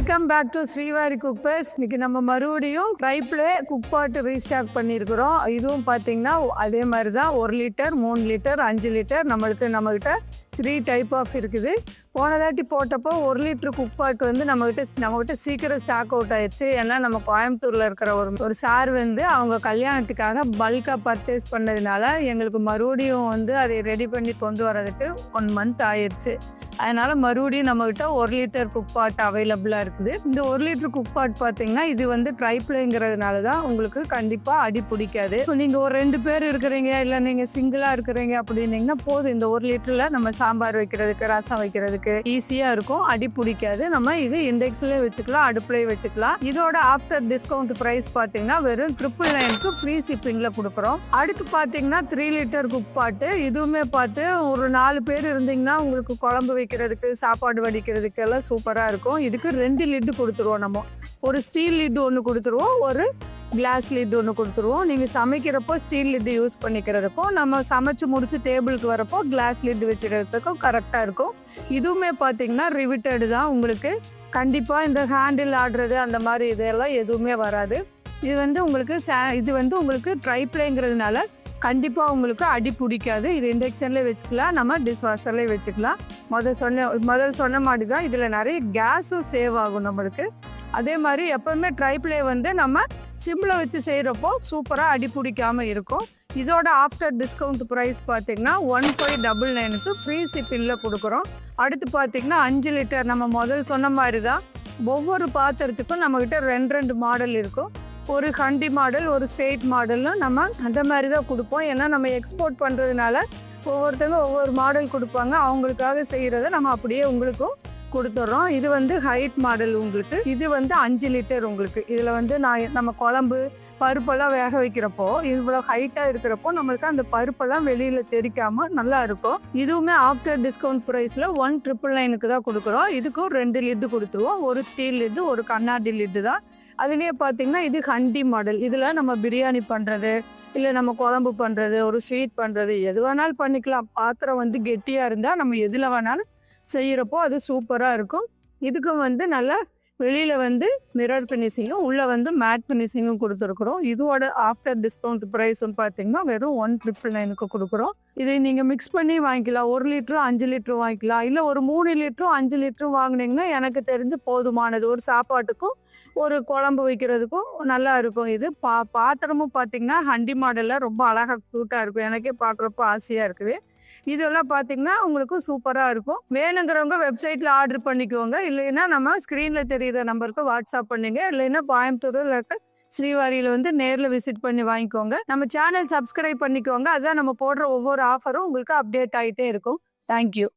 Welcome back to Srivari cookbase. இன்னைக்கு நம்ம மறுபடியும் ட்ரைப்ளே குக் பாட் ரீஸ்டாக் பண்ணியிருக்கிறோம். இதுவும் பார்த்தீங்கன்னா அதே மாதிரி தான் 1 லிட்டர் 3 லிட்டர் 5 லிட்டர் நம்மகிட்ட 3 டைப் ஆஃப் இருக்குது. போன தாட்டி போட்டப்போ 1 லிட்டர் குக் பாட் வந்து நம்மகிட்ட சீக்கிரம் ஸ்டாக் அவுட் ஆயிடுச்சு. ஏன்னா நம்ம கோயம்புத்தூரில் இருக்கிற ஒரு சார் வந்து அவங்க கல்யாணத்துக்காக பல்காக பர்ச்சேஸ் பண்ணதுனால எங்களுக்கு மறுபடியும் வந்து அதை ரெடி பண்ணி கொண்டு வரதுக்கு 1 மந்த் ஆயிடுச்சு. அதனால் மறுபடியும் நம்மகிட்ட 1 லிட்டர் குக் பாட் அவைலபிளாக இருக்குது. இந்த 1 லிட்டர் குக் பாட் பார்த்தீங்கன்னா இது வந்து ட்ரைப்ளேங்கிறதுனால தான் உங்களுக்கு கண்டிப்பாக அடி பிடிக்காது. நீங்கள் ஒரு 2 பேர் இருக்கிறீங்க, இல்லை நீங்கள் சிங்கிளாக இருக்கிறீங்க அப்படின்னீங்கன்னா போதும். இந்த 1 லிட்டரில் நம்ம சாம்பார் வைக்கிறதுக்கு, ரசம் வைக்கிறதுக்கு ஈஸியாக இருக்கும், அடி பிடிக்காது. நம்ம இது இண்டெக்ஸ்லேயே வச்சுக்கலாம், அடுப்புலேயே வச்சுக்கலாம். இதோட ஆஃப்டர் டிஸ்கவுண்ட் ப்ரைஸ் பார்த்தீங்கன்னா வெறும் 999 ஃப்ரீ ஷிப்பிங்கில் கொடுக்குறோம். அடுத்து பார்த்தீங்கன்னா 3 லிட்டர் குக் பாட்டு. இதுவுமே பார்த்து ஒரு 4 பேர் இருந்தீங்கன்னா உங்களுக்கு குழம்பு வைக்கிறதுக்கு, சாப்பாடு வடிக்கிறதுக்கு எல்லாம் சூப்பராக இருக்கும். இதுக்கு 2 லிட்டு கொடுத்துருவோம். நம்ம ஒரு ஸ்டீல் லிட்டு ஒன்று கொடுத்துருவோம், ஒரு கிளாஸ் லிட் ஒன்று கொடுத்துருவோம். நீங்கள் சமைக்கிறப்போ ஸ்டீல் லிட்டு யூஸ் பண்ணிக்கிறதுக்கும், நம்ம சமைச்சு முடிச்சு டேபிளுக்கு வரப்போ கிளாஸ் லிட் வச்சுக்கிறதுக்கும் கரெக்டாக இருக்கும். இதுவுமே பார்த்தீங்கன்னா ரிவிட்டடு தான். உங்களுக்கு கண்டிப்பாக இந்த ஹேண்டில் ஆடுறது அந்த மாதிரி இதெல்லாம் எதுவுமே வராது. இது வந்து உங்களுக்கு ட்ரைப்ளேங்கிறதுனால கண்டிப்பாக உங்களுக்கு அடி பிடிக்காது. இது இண்டக்ஷன்லேயே வச்சுக்கலாம், நம்ம டிஷ் வாஷர்லேயே வச்சுக்கலாம். முதல் சொன்ன மாதிரி தான் இதில் நிறைய கேஸும் சேவ் ஆகும் நம்மளுக்கு. அதே மாதிரி எப்போவுமே ட்ரைப்ளே வந்து நம்ம சிம்மில் வச்சு செய்கிறப்போ சூப்பராக அடி பிடிக்காமல் இருக்கும். இதோட ஆஃப்டர் டிஸ்கவுண்ட் ப்ரைஸ் பார்த்தீங்கன்னா 1599 ஃப்ரீ ஷிப்பிங்கில் கொடுக்குறோம். அடுத்து பார்த்தீங்கன்னா 5 லிட்டர். நம்ம முதல் சொன்ன மாதிரி தான் ஒவ்வொரு பாத்திரத்துக்கும் நம்மக்கிட்ட 2 மாடல் இருக்கும். ஒரு ஹண்டி மாடல், ஒரு ஸ்ட்ரெயிட் மாடல்னு நம்ம அந்த மாதிரி தான் கொடுப்போம். ஏன்னா நம்ம எக்ஸ்போர்ட் பண்ணுறதுனால ஒவ்வொருத்தவங்க ஒவ்வொரு மாடல் கொடுப்பாங்க. அவங்களுக்காக செய்கிறத நம்ம அப்படியே உங்களுக்கும் கொடுத்துட்றோம். இது வந்து ஹைட் மாடல் உங்களுக்கு. இது வந்து 5 லிட்டர் உங்களுக்கு. இதில் வந்து நம்ம குழம்பு பருப்பெல்லாம் வேக வைக்கிறப்போ இவ்வளோ ஹைட்டாக இருக்கிறப்போ நம்மளுக்கு அந்த பருப்பெல்லாம் வெளியில் தெரிக்காமல் நல்லா இருக்கும். இதுவுமே ஆஃப்டர் டிஸ்கவுண்ட் ப்ரைஸில் 1999 தான் கொடுக்குறோம். இதுக்கும் 2 லிட்டு கொடுத்துருவோம். ஒரு ஸ்டீல் லிட்டு, ஒரு கண்ணாடி லிட்டு தான். அதுலேயே பார்த்தீங்கன்னா இது ஹண்டி மாடல். இதில் நம்ம பிரியாணி பண்ணுறது, இல்லை நம்ம குழம்பு பண்ணுறது, ஒரு ஸ்வீட் பண்ணுறது, எது வேணாலும் பண்ணிக்கலாம். பாத்திரம் வந்து கெட்டியாக இருந்தால் நம்ம எதில் வேணாலும் செய்கிறப்போ அது சூப்பராக இருக்கும். இதுக்கும் வந்து நல்லா வெளியில் வந்து மிரர் ஃபினிஷிங்கும், உள்ளே வந்து மேட் ஃபினிஷிங்கும் கொடுத்துருக்குறோம். இதோட ஆஃப்டர் டிஸ்கவுண்ட் ப்ரைஸ்ன்னு பார்த்தீங்கன்னா வெறும் 1999 கொடுக்குறோம். இதை நீங்கள் மிக்ஸ் பண்ணி வாங்கிக்கலாம். 1 லிட்டரும் 5 லிட்டரும் வாங்கிக்கலாம். இல்லை ஒரு 3 லிட்டரும் 5 லிட்டரும் வாங்கினீங்கன்னா எனக்கு தெரிஞ்சு போதுமானது. ஒரு சாப்பாட்டுக்கும் ஒரு குழம்பு வைக்கிறதுக்கும் நல்லா இருக்கும். இது பாத்திரமும் பார்த்தீங்கன்னா ஹண்டி மாடலில் ரொம்ப அழகாக க்யூட்டாக இருக்கும். எனக்கே பார்க்குறப்போ ஆசையாக இருக்குது. இதெல்லாம் பார்த்தீங்கன்னா உங்களுக்கு சூப்பராக இருக்கும். வேணுங்கிறவங்க வெப்சைட்டில் ஆர்டர் பண்ணிக்கோங்க. இல்லைன்னா நம்ம ஸ்க்ரீனில் தெரிகிற நம்பருக்கு வாட்ஸ்அப் பண்ணுங்க. இல்லைன்னா கோயம்புத்தூரில் இருக்க ஸ்ரீவாரியில் வந்து நேரில் விசிட் பண்ணி வாங்கிக்கோங்க. நம்ம சேனல் சப்ஸ்கிரைப் பண்ணிக்கோங்க. அதுதான் நம்ம போடுற ஒவ்வொரு ஆஃபரும் உங்களுக்கு அப்டேட் ஆகிட்டே இருக்கும். தேங்க்யூ.